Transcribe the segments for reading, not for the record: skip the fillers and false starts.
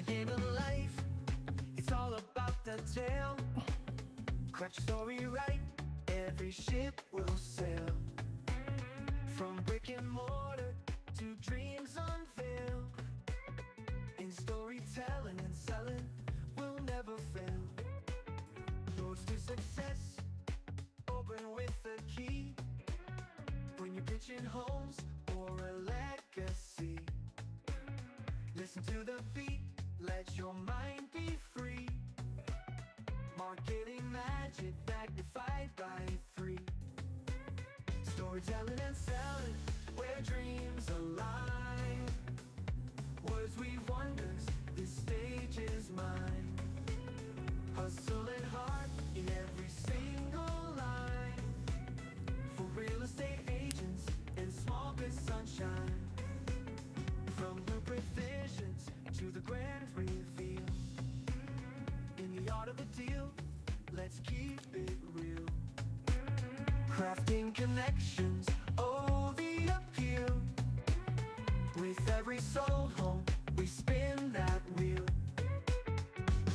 the game of life, it's all about the tale. Crack your story right, every ship will sail. From brick and mortar to dreams unveiled. In storytelling and selling, we'll never fail. Roads to success, open with the key. When you're pitching homes or a legacy, listen to the beat, let your mind be free. Marketing magic magnified by 3. Storytelling and selling, where dreams align. Words weave wonders, this stage is mine. Hustle and heart in every single line. For real estate agents and small biz sunshine. From blueprint visions to the grand reveal. In the art of the deal, let's keep it real. Crafting connections, oh the appeal. With every sold home, we spin that wheel.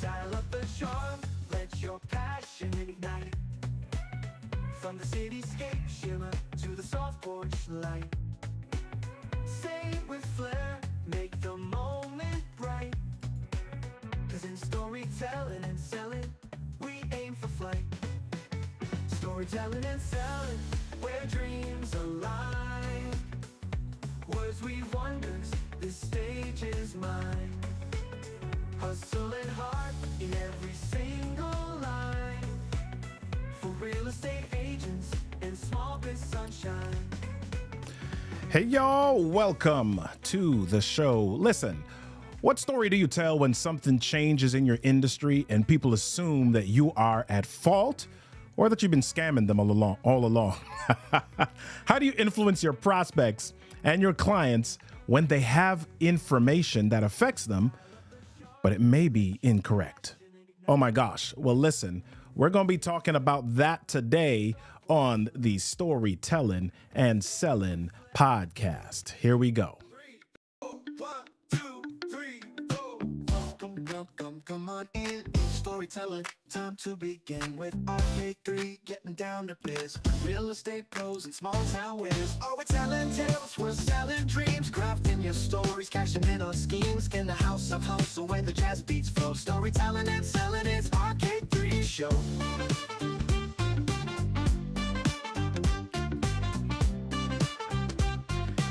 Dial up the charm, let your passion ignite. From the cityscape shimmer to the soft porch light. Say it with flair, make the moment bright. Cause in storytelling and selling, we aim for flight. Storytelling and selling, where dreams align. Words weave wonders, this stage is mine. Hustle and heart in every single line. For real estate agents and small biz sunshine. Hey y'all, welcome to the show. Listen, what story do you tell when something changes in your industry and people assume that you are at fault or that you've been scamming them all along? How do you influence your prospects and your clients when they have information that affects them, but it may be incorrect? Oh my gosh. Well, listen, we're going to be talking about that today on the Storytellin and Sellin podcast. Here we go. 1, 2, 3, 4. Welcome, come on in. It's storytelling, time to begin with RK3, getting down to biz. Real estate pros and small town winners. Oh, we're telling tales, we're selling dreams, crafting your stories, cashing in on schemes. In the house of hustle when the jazz beats flow. Storytelling and selling, it's RK3 show.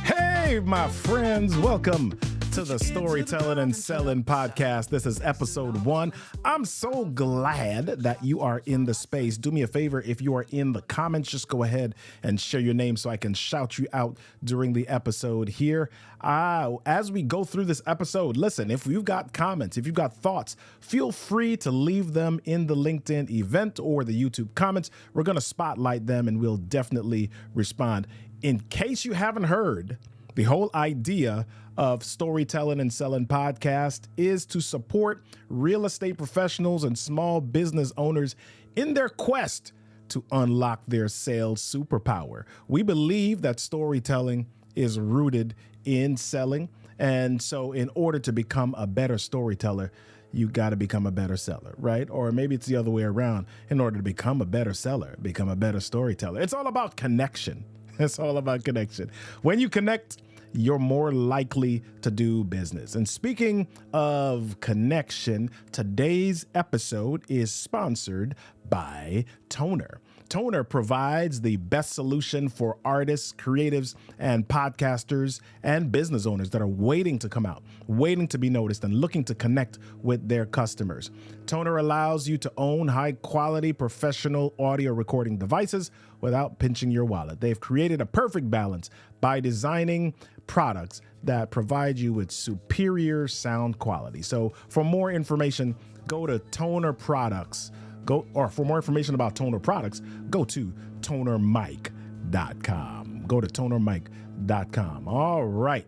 Hey, my friends, welcome to the Storytelling and Sellin podcast. This is episode 1. I'm so glad that you are in the space. Do me a favor, if you are in the comments, just go ahead and share your name so I can shout you out during the episode here. As we go through this episode, listen, if you've got comments, if you've got thoughts, feel free to leave them in the LinkedIn event or the YouTube comments. We're going to spotlight them and we'll definitely respond. In case you haven't heard, the whole idea of Storytelling and Sellin podcast is to support real estate professionals and small business owners in their quest to unlock their sales superpower. We believe that storytelling is rooted in selling. And so in order to become a better storyteller, you got to become a better seller, right? Or maybe it's the other way around. In order to become a better seller, become a better storyteller. It's all about connection. It's all about connection. When you connect, you're more likely to do business. And speaking of connection, today's episode is sponsored by Toner. Toner provides the best solution for artists, creatives, and podcasters and business owners that are waiting to come out, waiting to be noticed, and looking to connect with their customers. Toner allows you to own high-quality professional audio recording devices without pinching your wallet. They've created a perfect balance by designing products that provide you with superior sound quality. So for more information, go to Toner Products. For more information about Toner products, go to tonermic.com. Go to tonermic.com. All right.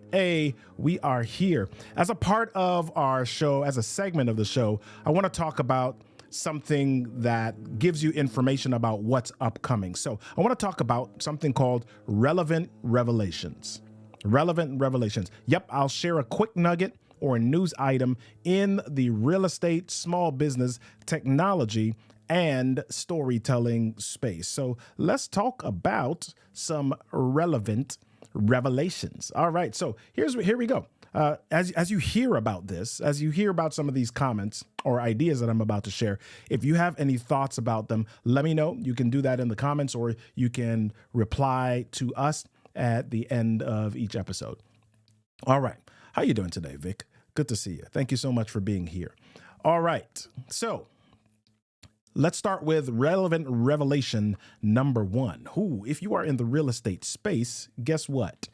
We are here. As a part of our show, as a segment of the show, I want to talk about something that gives you information about what's upcoming. So I want to talk about something called Relevant Revelations. Relevant Revelations. Yep, I'll share a quick nugget or news item in the real estate, small business, technology, and storytelling space. So let's talk about some relevant revelations. All right, so here we go. As you hear about this, as you hear about some of these comments or ideas that I'm about to share, if you have any thoughts about them, let me know. You can do that in the comments, or you can reply to us at the end of each episode. All right. How you doing today, Vic? Good to see you. Thank you so much for being here. All right. So let's start with relevant revelation number one. If you are in the real estate space, guess what?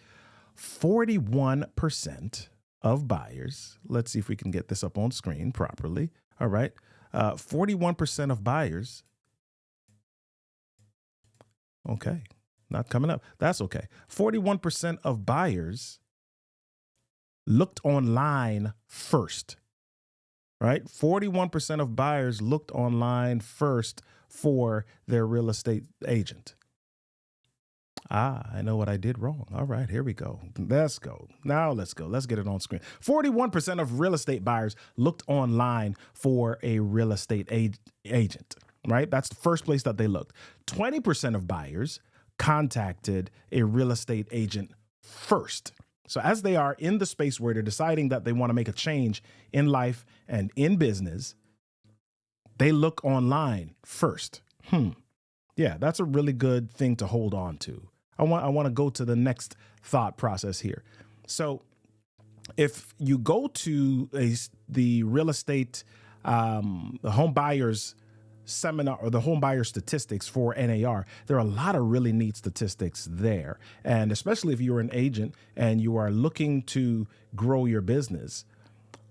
41% of buyers, let's see if we can get this up on screen properly. All right. 41% of buyers. Okay. Not coming up. That's okay. 41% of buyers looked online first. Right? 41% of buyers looked online first for their real estate agent. I know what I did wrong. All right, here we go. Let's go. Now let's go. Let's get it on screen. 41% of real estate buyers looked online for a real estate agent, right? That's the first place that they looked. 20% of buyers contacted a real estate agent first. So as they are in the space where they're deciding that they want to make a change in life and in business, they look online first. Yeah, that's a really good thing to hold on to. I want to go to the next thought process here. So if you go to the real estate, the home buyers seminar or the home buyer statistics for NAR, there are a lot of really neat statistics there. And especially if you're an agent and you are looking to grow your business,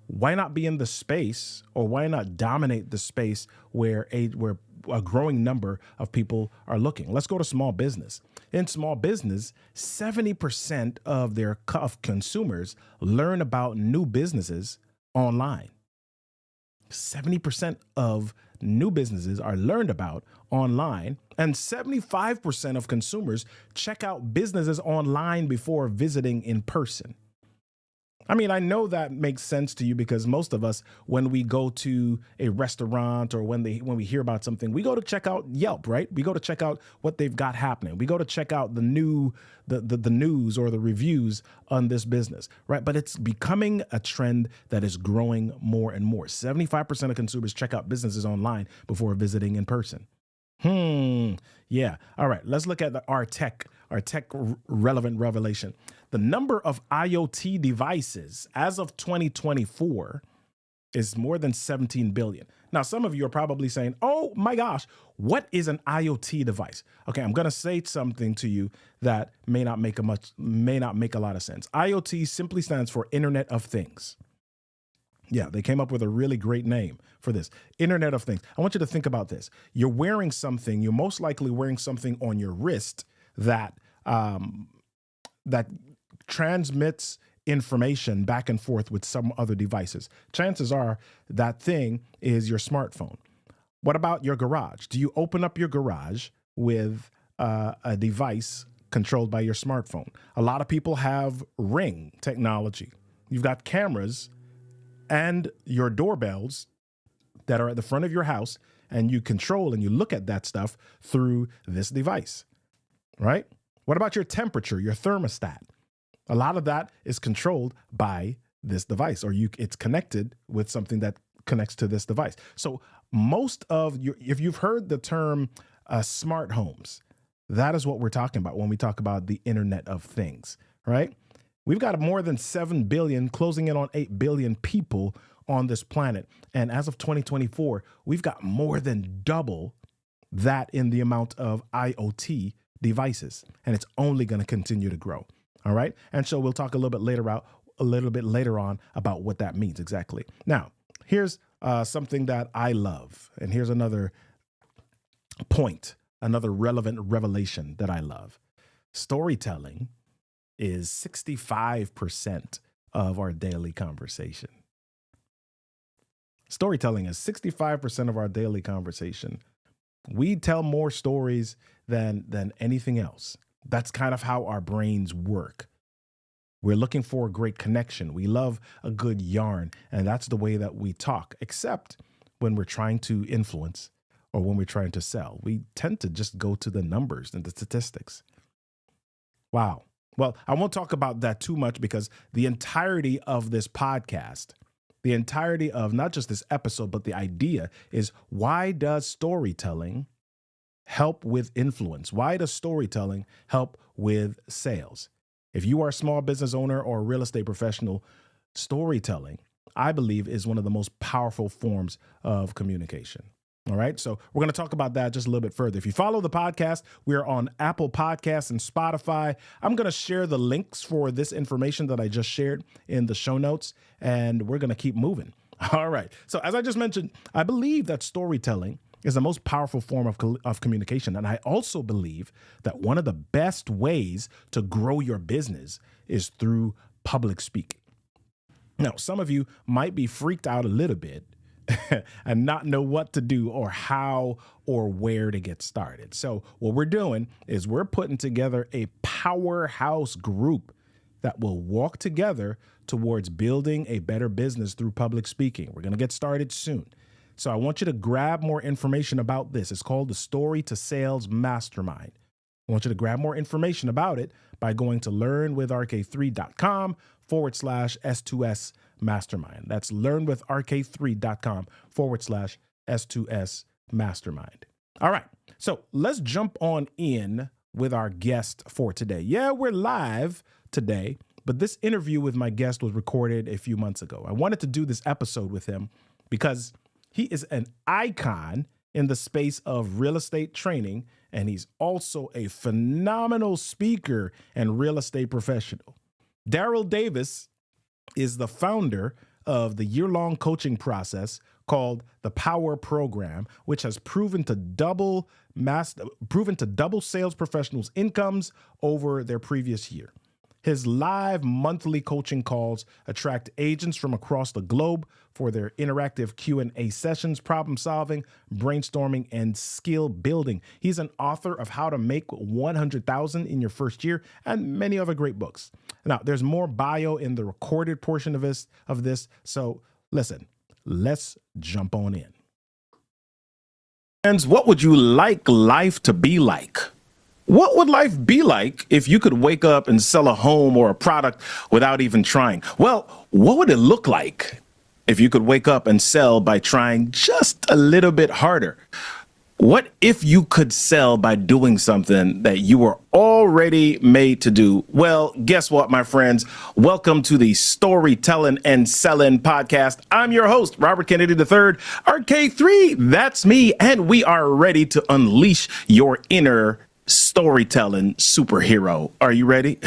why not be in the space, or why not dominate the space where a growing number of people are looking? Let's go to small business. In small business, 70% of consumers learn about new businesses online. 70% of new businesses are learned about online, and 75% of consumers check out businesses online before visiting in person. I mean, I know that makes sense to you because most of us, when we go to a restaurant or when we hear about something, we go to check out Yelp, right? We go to check out what they've got happening. We go to check out the news or the reviews on this business, right? But it's becoming a trend that is growing more and more. 75% of consumers check out businesses online before visiting in person. Yeah. All right. Let's look at our tech relevant revelation. The number of IoT devices as of 2024 is more than 17 billion. Now, some of you are probably saying, oh my gosh, what is an IoT device? Okay, I'm going to say something to you that may not make a lot of sense. IoT simply stands for Internet of Things. Yeah, they came up with a really great name for this. Internet of Things. I want you to think about this. You're most likely wearing something on your wrist that transmits information back and forth with some other devices. Chances are that thing is your smartphone. What about your garage? Do you open up your garage with a device controlled by your smartphone? A lot of people have Ring technology. You've got cameras and your doorbells that are at the front of your house, and you control and you look at that stuff through this device, right? What about your temperature, your thermostat? A lot of that is controlled by this device, or it's connected with something that connects to this device. So if you've heard the term smart homes, that is what we're talking about when we talk about the Internet of Things, right? We've got more than 7 billion, closing in on 8 billion people on this planet. And as of 2024, we've got more than double that in the amount of IoT devices. And it's only going to continue to grow. All right. And so we'll talk a little bit later on about what that means exactly. Now, here's something that I love. And here's another point, another relevant revelation that I love. Storytelling is 65% of our daily conversation. Storytelling is 65% of our daily conversation. We tell more stories than anything else. That's kind of how our brains work. We're looking for a great connection. We love a good yarn, and that's the way that we talk, except when we're trying to influence or when we're trying to sell. We tend to just go to the numbers and the statistics. Wow. Well, I won't talk about that too much because the entirety of this podcast, the entirety of not just this episode, but the idea is, why does storytelling help with influence? Why does storytelling help with sales? If you are a small business owner or a real estate professional, storytelling, I believe, is one of the most powerful forms of communication. All right. So we're going to talk about that just a little bit further. If you follow the podcast, we're on Apple Podcasts and Spotify. I'm going to share the links for this information that I just shared in the show notes, and we're going to keep moving. All right. So as I just mentioned, I believe that storytelling is the most powerful form of communication. And I also believe that one of the best ways to grow your business is through public speaking. Now, some of you might be freaked out a little bit and not know what to do or how or where to get started. So what we're doing is we're putting together a powerhouse group that will walk together towards building a better business through public speaking. We're going to get started soon. So I want you to grab more information about this. It's called the Story to Sales Mastermind. I want you to grab more information about it by going to learnwithrk3.com/S2S Mastermind. That's learnwithrk3.com/S2S Mastermind. All right. So let's jump on in with our guest for today. Yeah, we're live today, but this interview with my guest was recorded a few months ago. I wanted to do this episode with him because he is an icon in the space of real estate training, and he's also a phenomenal speaker and real estate professional. Darryl Davis is the founder of the year-long coaching process called the Power Program, which has proven to double sales professionals' incomes over their previous year. His live monthly coaching calls attract agents from across the globe for their interactive Q&A sessions, problem solving, brainstorming, and skill building. He's an author of How to Make $100,000 in Your First Year and many other great books. Now, there's more bio in the recorded portion of this. So listen, let's jump on in. And what would you like life to be like? What would life be like if you could wake up and sell a home or a product without even trying? Well, what would it look like if you could wake up and sell by trying just a little bit harder? What if you could sell by doing something that you were already made to do? Well, guess what, my friends? Welcome to the Storytellin and Sellin podcast. I'm your host, Robert Kennedy III, RK3. That's me. And we are ready to unleash your inner storytelling superhero. Are you ready?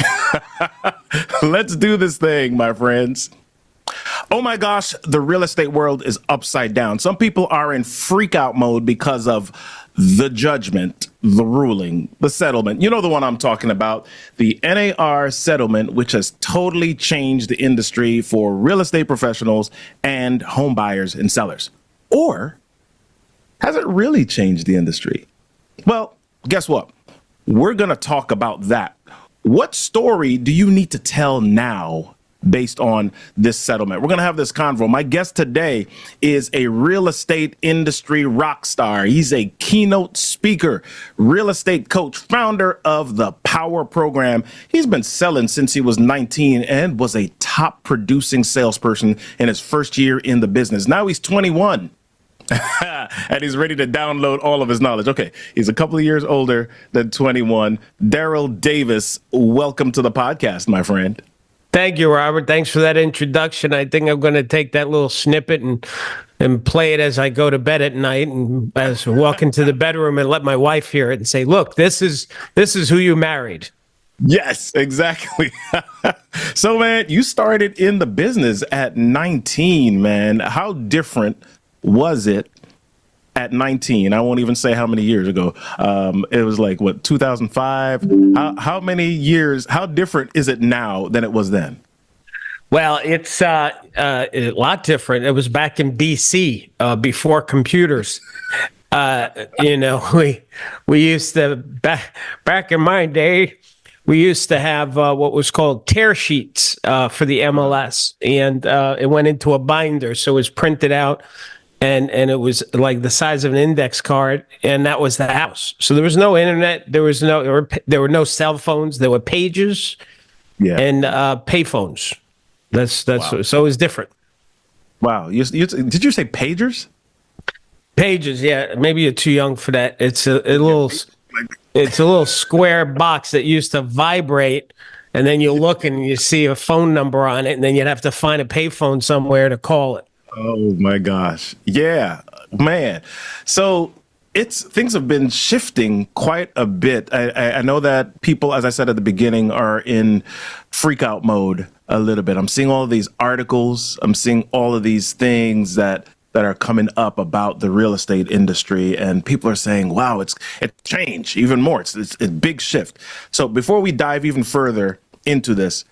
Let's do this thing, my friends. Oh my gosh, the real estate world is upside down. Some people are in freak out mode because of the judgment, the ruling, the settlement. You know the one I'm talking about, the NAR Settlement, which has totally changed the industry for real estate professionals and home buyers and sellers. Or has it really changed the industry? Well, guess what? We're going to talk about that. What story do you need to tell now based on this settlement? We're going to have this convo. My guest today is a real estate industry rock star. He's a keynote speaker, real estate coach, founder of the Power Program. He's been selling since he was 19 and was a top producing salesperson in his first year in the business. Now he's 21. And he's ready to download all of his knowledge. Okay, he's a couple of years older than 21. Darryl Davis, welcome to the podcast, my friend. Thank you, Robert. Thanks for that introduction. I think I'm going to take that little snippet and play it as I go to bed at night, and as I walk into the bedroom and let my wife hear it and say, "Look, this is who you married." Yes, exactly. So, man, you started in the business at 19, man. How different was it at 19? I won't even say how many years ago. It was like, what, 2005? How many years, how different is it now than it was then? Well, it's a lot different. It was back in BC, before computers. We used to, back in my day, we used to have what was called tear sheets for the MLS, and it went into a binder, so it was printed out, and it was like the size of an index card, and that was the house. So there was no internet, there were no cell phones, there were pages, and payphones. That's Wow. So it was different. Wow. Did you say pagers? Pages, yeah. Maybe you're too young for that. It's a little square box that used to vibrate, and then you look and you see a phone number on it, and then you'd have to find a payphone somewhere to call it. Oh my gosh. Yeah, man. So things have been shifting quite a bit. I know that people, as I said at the beginning, are in freak out mode a little bit. I'm seeing all of these articles. I'm seeing all of these things that are coming up about the real estate industry, and people are saying, wow, it's changed even more. It's a big shift. So before we dive even further into this,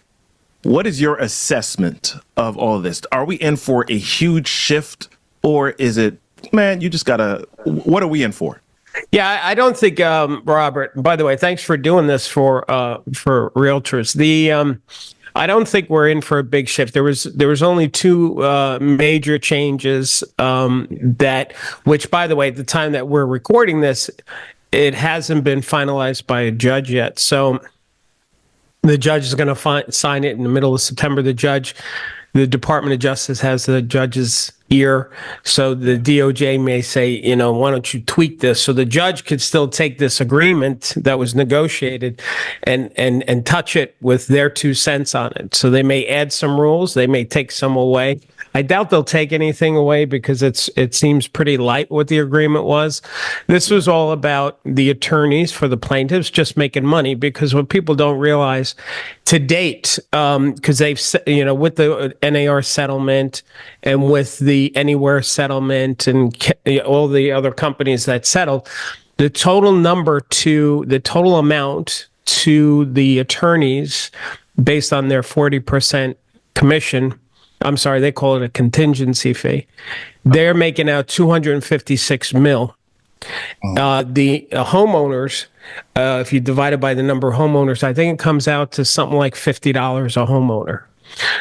what is your assessment of all of this? Are we in for a huge shift, or is it, man, you just gotta, what are we in for? Yeah, I don't think, Robert, by the way, thanks for doing this for realtors. I don't think we're in for a big shift. There was only two major changes which, by the way, at the time that we're recording this, it hasn't been finalized by a judge yet. So the judge is going to sign it in the middle of September. The Department of Justice has the judge's ear. So the DOJ may say, why don't you tweak this? So the judge could still take this agreement that was negotiated and touch it with their 2 cents on it. So they may add some rules. They may take some away. I doubt they'll take anything away because it seems pretty light what the agreement was. This was all about the attorneys for the plaintiffs just making money, because what people don't realize to date, because they've, with the NAR settlement and with the Anywhere settlement and all the other companies that settled, the total amount to the attorneys based on their 40% commission, I'm sorry, they call it a contingency fee. They're making out $256 million. The homeowners, if you divide it by the number of homeowners, I think it comes out to something like $50 a homeowner.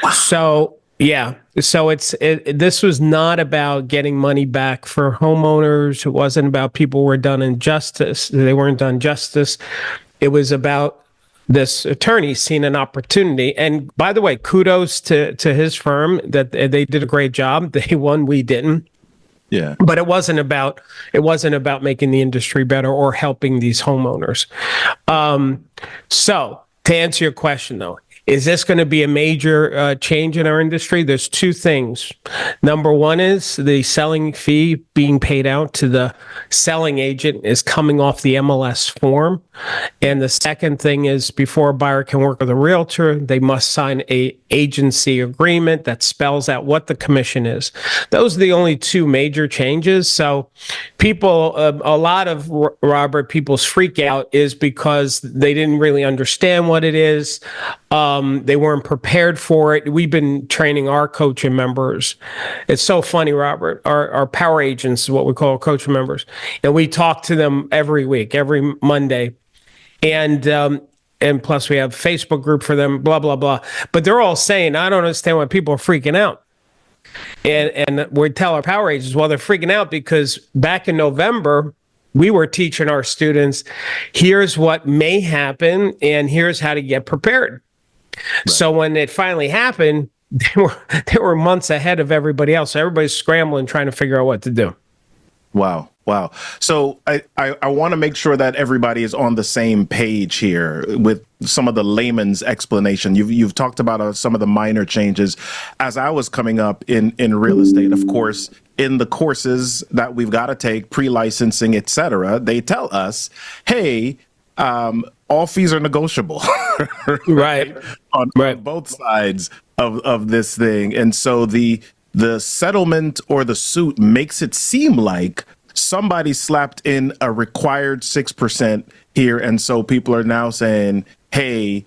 Wow. So yeah, so this was not about getting money back for homeowners. It wasn't about people were done injustice. They weren't done justice. It was about this attorney seeing an opportunity. And by the way, kudos to his firm that they did a great job. They won, we didn't. Yeah. But it wasn't about making the industry better or helping these homeowners. So to answer your question though, is this going to be a major change in our industry? There's two things. Number one is the selling fee being paid out to the selling agent is coming off the MLS form. And the second thing is before a buyer can work with a realtor, they must sign a agency agreement that spells out what the commission is. Those are the only two major changes. So people, a lot of people's freak out is because they didn't really understand what it is. They weren't prepared for it. We've been training our coaching members. It's so funny, Robert. Our power agents is what we call coaching members. And we talk to them every week, every Monday. And plus we have a Facebook group for them, blah, blah, blah. But they're all saying, I don't understand why people are freaking out. And we tell our power agents, well, they're freaking out because back in November, we were teaching our students, here's what may happen and here's how to get prepared. Right. So when it finally happened, they were months ahead of everybody else. So everybody's scrambling, trying to figure out what to do. Wow. So I want to make sure that everybody is on the same page here with some of the layman's explanation. You've talked about some of the minor changes. As I was coming up in real estate, of course, in the courses that we've got to take, pre-licensing, et cetera, they tell us, hey, all fees are negotiable. Right. On both sides of this thing. And so the settlement or the suit makes it seem like somebody slapped in a required 6% here. And so people are now saying, hey,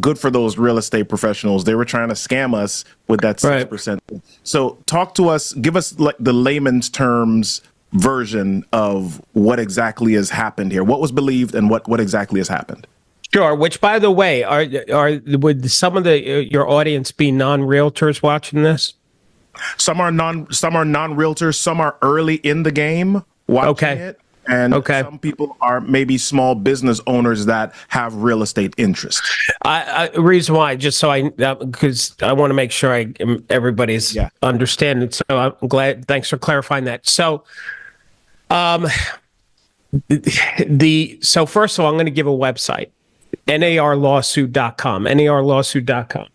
good for those real estate professionals. They were trying to scam us with that 6%. Right. So talk to us, give us like the layman's terms version of what exactly has happened here. What was believed and what exactly has happened? Sure. Which, by the way, would some of your audience be non-realtors watching this? Some are non-realtors, some are early in the game watching Okay. it. And Okay. some people are maybe small business owners that have real estate interest. Reason why, just so because I want to make sure everybody's understanding. So I'm glad. Thanks for clarifying that. So, so first of all, I'm going to give a website, narlawsuit.com, narlawsuit.com.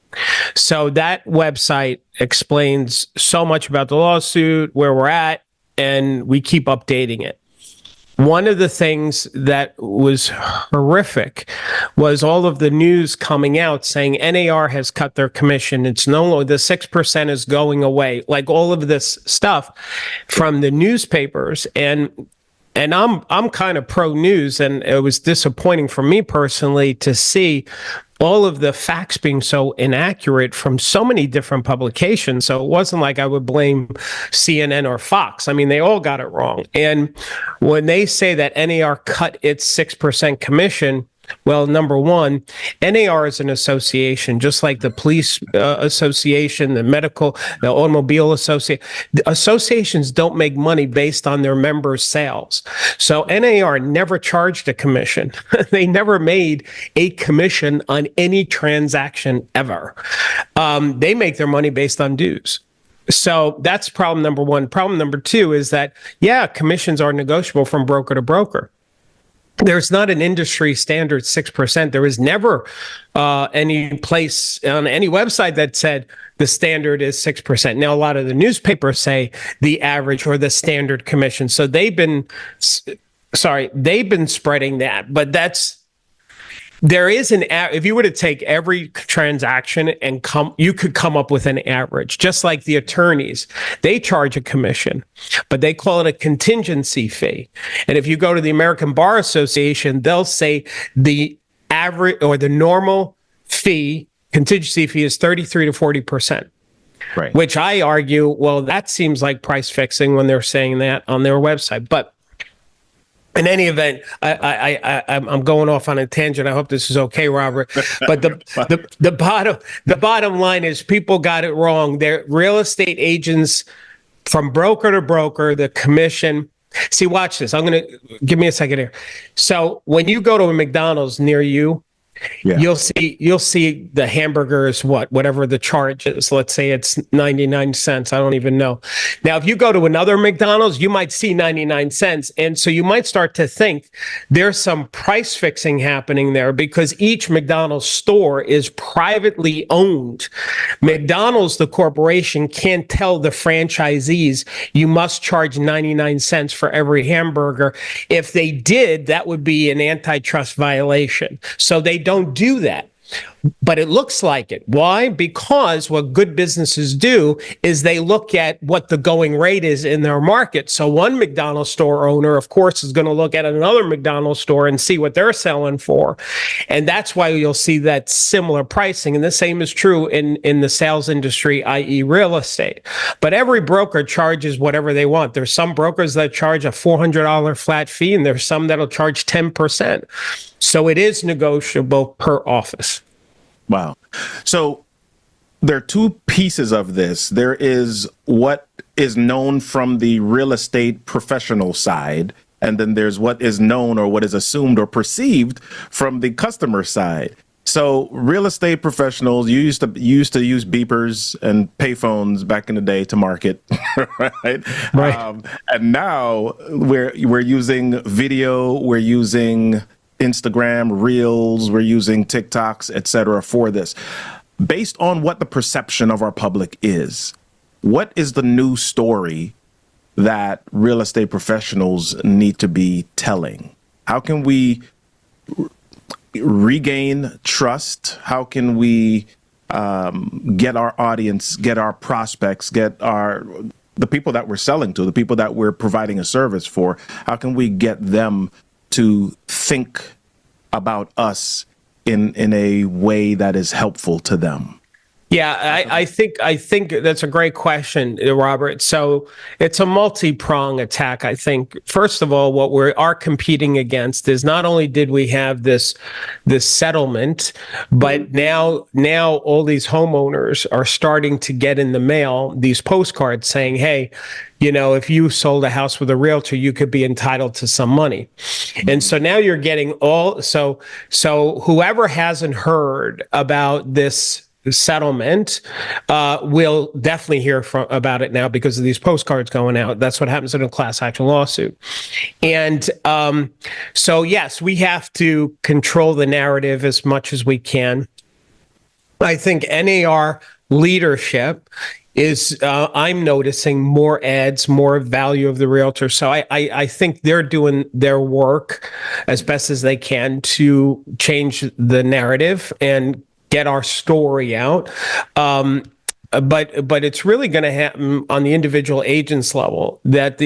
So that website explains so much about the lawsuit, where we're at, and we keep updating it. One of the things that was horrific was all of the news coming out saying NAR has cut their commission. It's no longer, the 6% is going away, like all of this stuff from the newspapers. And I'm kind of pro news, and it was disappointing for me personally to see all of the facts being so inaccurate from so many different publications. So it wasn't like I would blame CNN or Fox. I mean, they all got it wrong. And when they say that NAR cut its 6% commission, well, number one, NAR is an association, just like the police association, the automobile association. The associations don't make money based on their members' sales. So NAR never charged a commission. They never made a commission on any transaction ever. They make their money based on dues. So that's problem number one. Problem number two is that, commissions are negotiable from broker to broker. There's not an industry standard 6%. There was never any place on any website that said the standard is 6%. Now, a lot of the newspapers say the average or the standard commission. So they've been spreading that. But there is if you were to take every transaction and you could come up with an average, just like the attorneys. They charge a commission, but they call it a contingency fee. And if you go to the American Bar Association, they'll say the average or the normal contingency fee is 33 to 40%. Right. Which I argue, well, that seems like price fixing when they're saying that on their website. But in any event, I'm going off on a tangent. I hope this is okay, Robert. But the bottom line is people got it wrong. They're real estate agents from broker to broker, the commission. See, watch this. Give me a second here. So when you go to a McDonald's near you, you'll see the hamburgers, whatever the charge is. Let's say it's 99 cents. I don't even know. Now, if you go to another McDonald's, you might see 99 cents. And so you might start to think there's some price fixing happening there because each McDonald's store is privately owned. McDonald's, the corporation, can't tell the franchisees you must charge 99 cents for every hamburger. If they did, that would be an antitrust violation. So they don't do that. But it looks like it. Why? Because what good businesses do is they look at what the going rate is in their market. So one McDonald's store owner, of course, is going to look at another McDonald's store and see what they're selling for. And that's why you'll see that similar pricing. And the same is true in the sales industry, i.e. real estate. But every broker charges whatever they want. There's some brokers that charge a $400 flat fee, and there's some that'll charge 10%. So it is negotiable per office. Wow. So there are two pieces of this. There is what is known from the real estate professional side, and then there's what is known or what is assumed or perceived from the customer side. So real estate professionals, you used to use beepers and payphones back in the day to market, right? And now we're using video, we're using Instagram Reels, we're using TikToks, etc. for this. Based on what the perception of our public is, what is the new story that real estate professionals need to be telling? How can we regain trust? How can we get our audience, get our prospects, get the people that we're selling to, the people that we're providing a service for? How can we get them to think about us in a way that is helpful to them? Yeah, I think that's a great question, Robert. So it's a multi-prong attack. I think first of all, what we are competing against is not only did we have this settlement, but now all these homeowners are starting to get in the mail these postcards saying, "Hey, if you sold a house with a realtor, you could be entitled to some money." And so now you're getting so whoever hasn't heard about this settlement will definitely hear about it now because of these postcards going out. That's what happens in a class action lawsuit. And so, yes, we have to control the narrative as much as we can. I think NAR leadership is I'm noticing more ads, more value of the realtor. So I think they're doing their work as best as they can to change the narrative and get our story out. But it's really going to happen on the individual agents level. That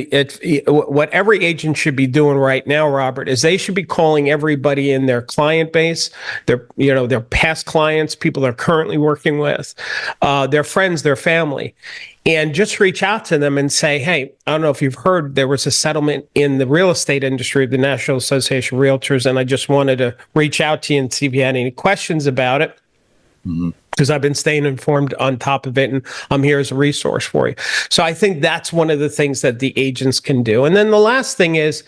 what every agent should be doing right now, Robert, is they should be calling everybody in their client base, their past clients, people they're currently working with, their friends, their family, and just reach out to them and say, "Hey, I don't know if you've heard, there was a settlement in the real estate industry of the National Association of Realtors, and I just wanted to reach out to you and see if you had any questions about it." Because I've been staying informed on top of it, and I'm here as a resource for you. So I think that's one of the things that the agents can do. And then the last thing is,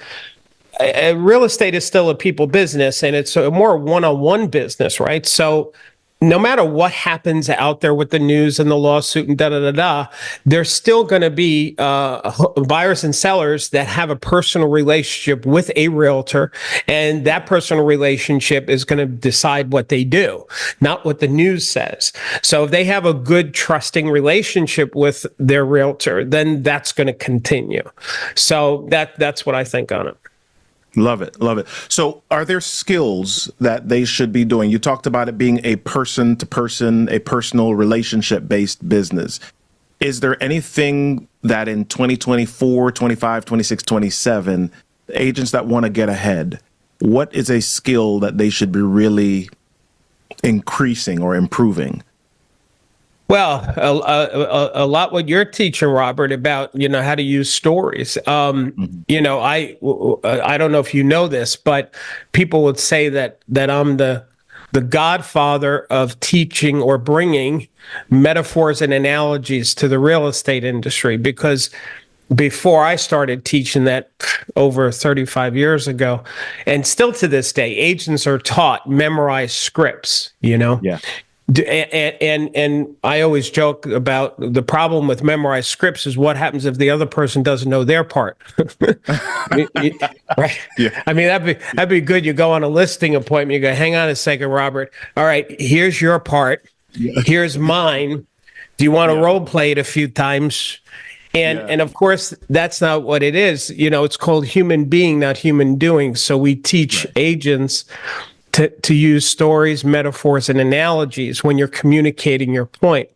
real estate is still a people business, and it's a more one-on-one business, right? So no matter what happens out there with the news and the lawsuit and there's still going to be buyers and sellers that have a personal relationship with a realtor, and that personal relationship is going to decide what they do, not what the news says. So if they have a good, trusting relationship with their realtor, then that's going to continue. So that's what I think on it. Love it. Love it. So are there skills that they should be doing? You talked about it being a person to person, a personal relationship based business. Is there anything that in 2024, 25, 26, 27, agents that want to get ahead, what is a skill that they should be really increasing or improving? Well, a lot what you're teaching, Robert, about how to use stories. I don't know if you know this, but people would say that I'm the godfather of teaching or bringing metaphors and analogies to the real estate industry, because before I started teaching that over 35 years ago, and still to this day, agents are taught memorize scripts. Yeah. And I always joke about the problem with memorized scripts is what happens if the other person doesn't know their part. Right? Yeah. I mean, that'd be good. You go on a listing appointment, you go, "Hang on a second, Robert. All right, here's your part. Yeah. Here's mine. Do you want to role play it a few times?" And of course, that's not what it is. It's called human being, not human doing. So we teach agents to use stories, metaphors, and analogies when you're communicating your point.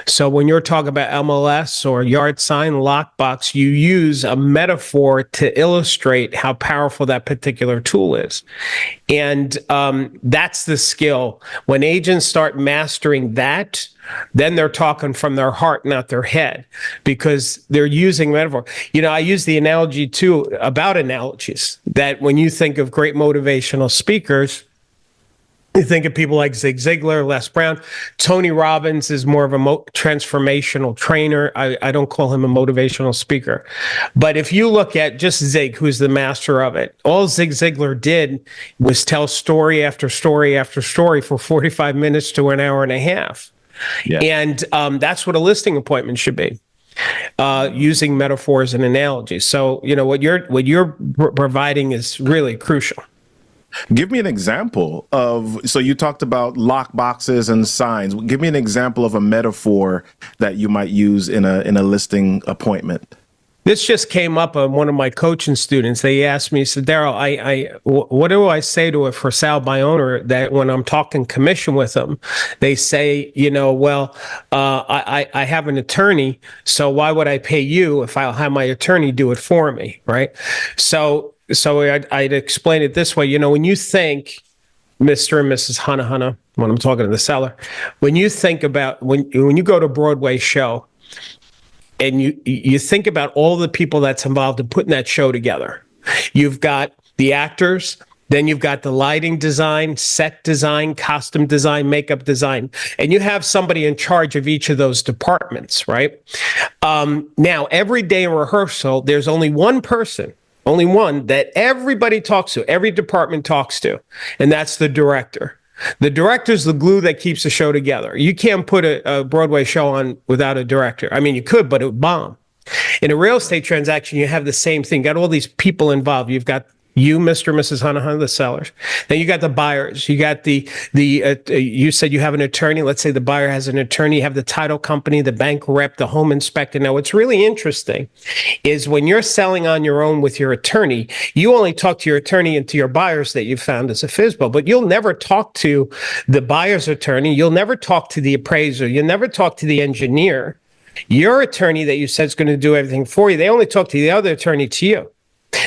So when you're talking about MLS or yard sign, lockbox, you use a metaphor to illustrate how powerful that particular tool is. And that's the skill. When agents start mastering that, then they're talking from their heart, not their head, because they're using metaphor. I use the analogy too about analogies, that when you think of great motivational speakers, you think of people like Zig Ziglar, Les Brown. Tony Robbins is more of a transformational trainer. I don't call him a motivational speaker. But if you look at just Zig, who's the master of it, all Zig Ziglar did was tell story after story after story for 45 minutes to an hour and a half. Yeah. And that's what a listing appointment should be. Using metaphors and analogies. So, what you're providing is really crucial. Give me an example so you talked about lock boxes and signs. Give me an example of a metaphor that you might use in a listing appointment. This just came up on one of my coaching students. They asked me, said, "Darryl, what do I say to a for sale by owner that when I'm talking commission with them, they say, I have an attorney, so why would I pay you if I'll have my attorney do it for me?" Right? So I'd explain it this way. When you think Mr. and Mrs. Hana, when I'm talking to the seller, when you think about when you go to a Broadway show and you think about all the people that's involved in putting that show together, you've got the actors, then you've got the lighting design, set design, costume design, makeup design, and you have somebody in charge of each of those departments, right? Now, every day in rehearsal, there's only one person, only one that everybody talks to, every department talks to, and that's the director. The director's the glue that keeps the show together. You can't put a Broadway show on without a director. I mean, you could, but it would bomb. In a real estate transaction, you have the same thing. Got all these people involved. You've got you, Mr. and Mrs. Hunahan, the sellers. Then you got the buyers. You got you said you have an attorney. Let's say the buyer has an attorney. You have the title company, the bank rep, the home inspector. Now, what's really interesting is when you're selling on your own with your attorney, you only talk to your attorney and to your buyers that you found as a FSBO, but you'll never talk to the buyer's attorney. You'll never talk to the appraiser. You'll never talk to the engineer. Your attorney that you said is going to do everything for you, they only talk to the other attorney, to you.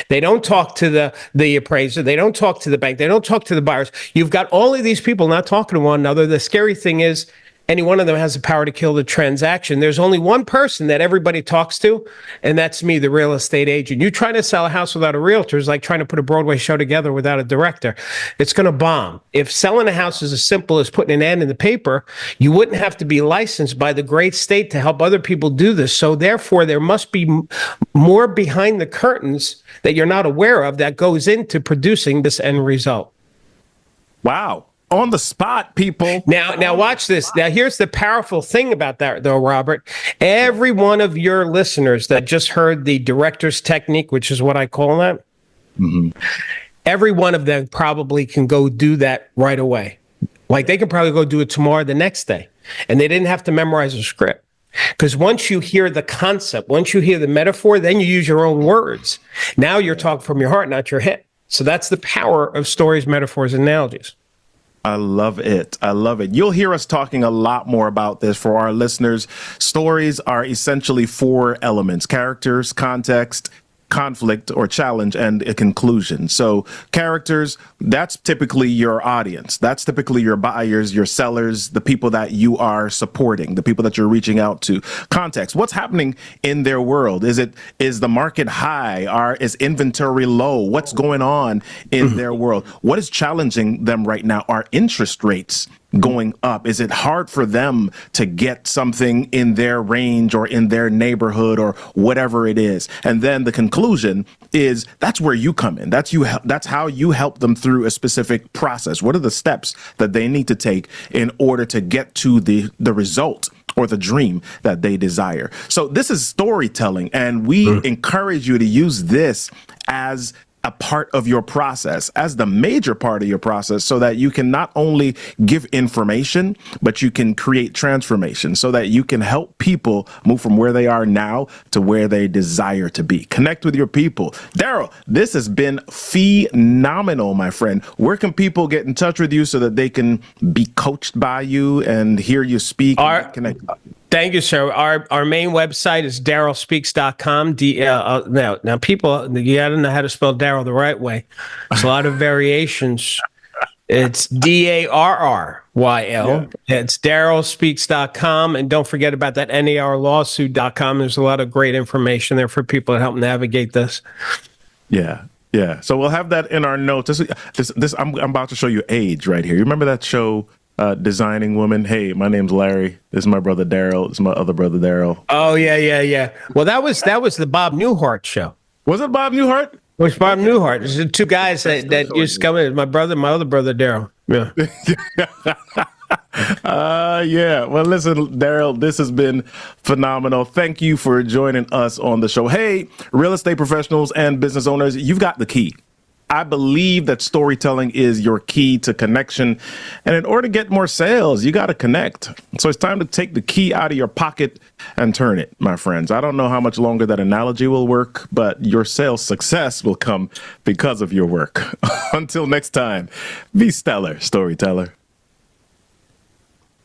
They don't talk to the appraiser. They don't talk to the bank. They don't talk to the buyers. You've got all of these people not talking to one another. The scary thing is any one of them has the power to kill the transaction. There's only one person that everybody talks to, and that's me, the real estate agent. You trying to sell a house without a realtor is like trying to put a Broadway show together without a director. It's going to bomb. If selling a house is as simple as putting an ad in the paper, you wouldn't have to be licensed by the great state to help other people do this. So therefore, there must be more behind the curtains that you're not aware of that goes into producing this end result. Wow. On the spot, people. Now watch this. Now, here's the powerful thing about that, though, Robert. Every one of your listeners that just heard the director's technique, which is what I call that, every one of them probably can go do that right away. Like they can probably go do it tomorrow, the next day, and they didn't have to memorize a script. Because once you hear the concept, once you hear the metaphor, then you use your own words. Now you're talking from your heart, not your head. So that's the power of stories, metaphors, and analogies. I love it. I love it. You'll hear us talking a lot more about this for our listeners. Stories are essentially 4 elements: characters, context, conflict or challenge, and a conclusion. So characters, that's typically your audience. That's typically your buyers, your sellers, the people that you are supporting, the people that you're reaching out to. Context, what's happening in their world? Is the market high? Is inventory low? What's going on in their world? What is challenging them right now? Are interest rates going up? Is it hard for them to get something in their range or in their neighborhood or whatever it is? And then the conclusion is that's where you come in. That's how you help them through a specific process. What are the steps that they need to take in order to get to the result or the dream that they desire? So this is storytelling, and we encourage you to use this as a part of your process, as the major part of your process, so that you can not only give information, but you can create transformation so that you can help people move from where they are now to where they desire to be. Connect with your people. Darryl, this has been phenomenal, my friend. Where can people get in touch with you so that they can be coached by you and hear you speak and get connected? Thank you, sir. Our main website is darrylspeaks.com. Now, people, you got to know how to spell Darryl the right way. There's a lot of variations. It's Darryl. Yeah. It's darrylspeaks.com. And don't forget about that NARlawsuit.com. There's a lot of great information there for people to help navigate this. Yeah. Yeah. So we'll have that in our notes. I'm about to show you age right here. You remember that show, Designing Woman? Hey, my name's Larry. This is my brother Darryl. This is my other brother Darryl. Oh, yeah. Well, that was the Bob Newhart show. Was it Bob Newhart? It was Bob Newhart. There's the 2 guys that used to come in. My other brother Darryl. Yeah. Yeah. Well, listen, Darryl, this has been phenomenal. Thank you for joining us on the show. Hey, real estate professionals and business owners, you've got the key. I believe that storytelling is your key to connection. And in order to get more sales, you got to connect. So it's time to take the key out of your pocket and turn it, my friends. I don't know how much longer that analogy will work, but your sales success will come because of your work. Until next time, be stellar, storyteller.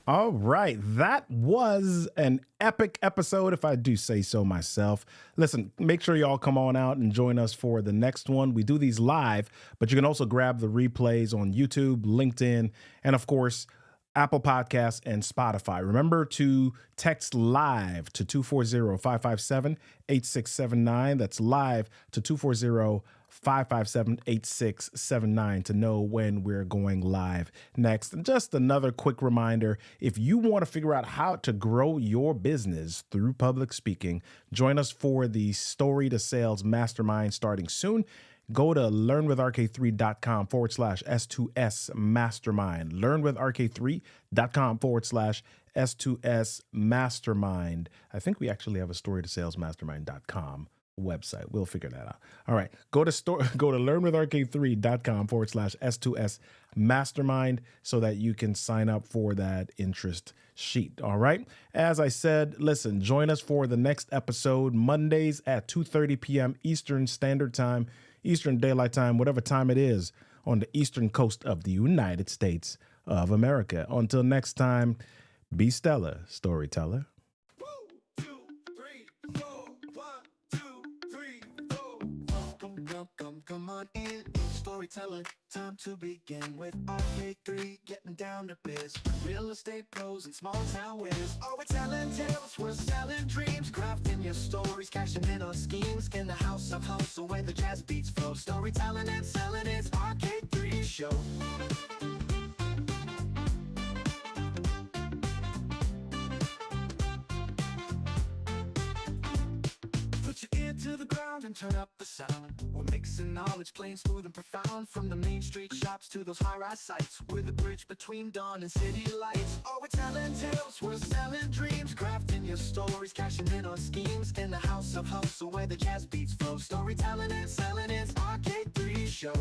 All right. That was an epic episode, if I do say so myself. Listen, make sure y'all come on out and join us for the next one. We do these live, but you can also grab the replays on YouTube, LinkedIn, and of course, Apple Podcasts, and Spotify. Remember to text live to 240-557-8679. That's live to 240-557-8679 to know when we're going live next. And just another quick reminder, if you want to figure out how to grow your business through public speaking, join us for the Story to Sales Mastermind starting soon. Go to learnwithrk3.com/S2S mastermind. Learnwithrk3.com/S2S mastermind. I think we actually have a storytosalesmastermind.com website. We'll figure that out. All right. Go to learnwithrk3.com/S2S mastermind so that you can sign up for that interest sheet. All right. As I said, listen, join us for the next episode Mondays at 2:30 p.m. Eastern Standard Time, Eastern Daylight Time, whatever time it is on the eastern coast of the United States of America. Until next time, be stellar, storyteller. 1, 2, 3, 4. 1, 2, 3, 4. Come on in. It's storytelling. Time to begin with RK3, getting down to biz. Real estate pros and small town wiz. Oh, we're telling tales, we're selling dreams, crafting your stories, cashing in on schemes. In the house of hustle where the jazz beats flow. Storytelling and selling, it's RK3 show. Put your ear to the ground and turn up the sound. We're mixing knowledge, plain, smooth, and profound. From the main street shops to those high-rise sites. We're the bridge between dawn and city lights. Oh, we're telling tales, we're selling dreams, crafting your stories, cashing in on schemes. In the house of hustle where the jazz beats flow. Storytelling and selling, it's RK3 show.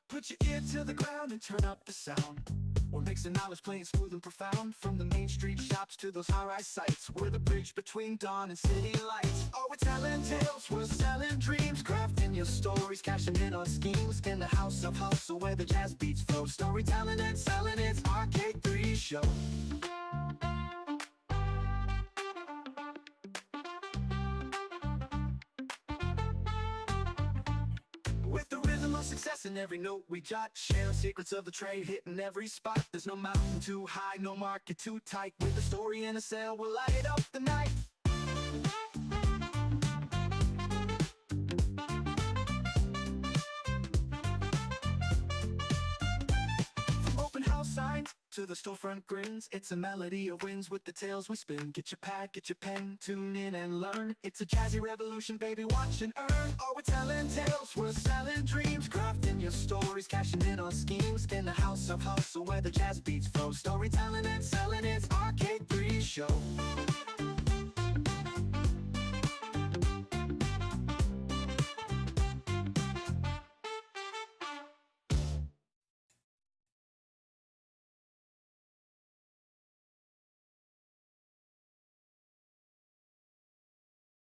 Put your ear to the ground and turn up the sound. We're mixing knowledge, plain, smooth, and profound. From the main street shops to those high-rise sites. We're the bridge between dawn and city lights. Oh, we're telling tales, we're selling dreams, crafting your stories, cashing in on schemes. In the house of hustle where the jazz beats flow. Storytelling and selling, it's RK3 show. With the rhythm of success in every note we jot, sharing secrets of the trade, hitting every spot. There's no mountain too high, no market too tight. With a story and a sale, we'll light up the night. From open house signs to the storefront grins, it's a melody of wins with the tales we spin. Get your pad, get your pen, tune in and learn. It's a jazzy revolution, baby, watch and earn. Oh, we're telling tales, we're selling dreams, crafting your stories, cashing in on schemes. In the house of hustle where the jazz beats flow. Storytelling and selling, it's RK3 show.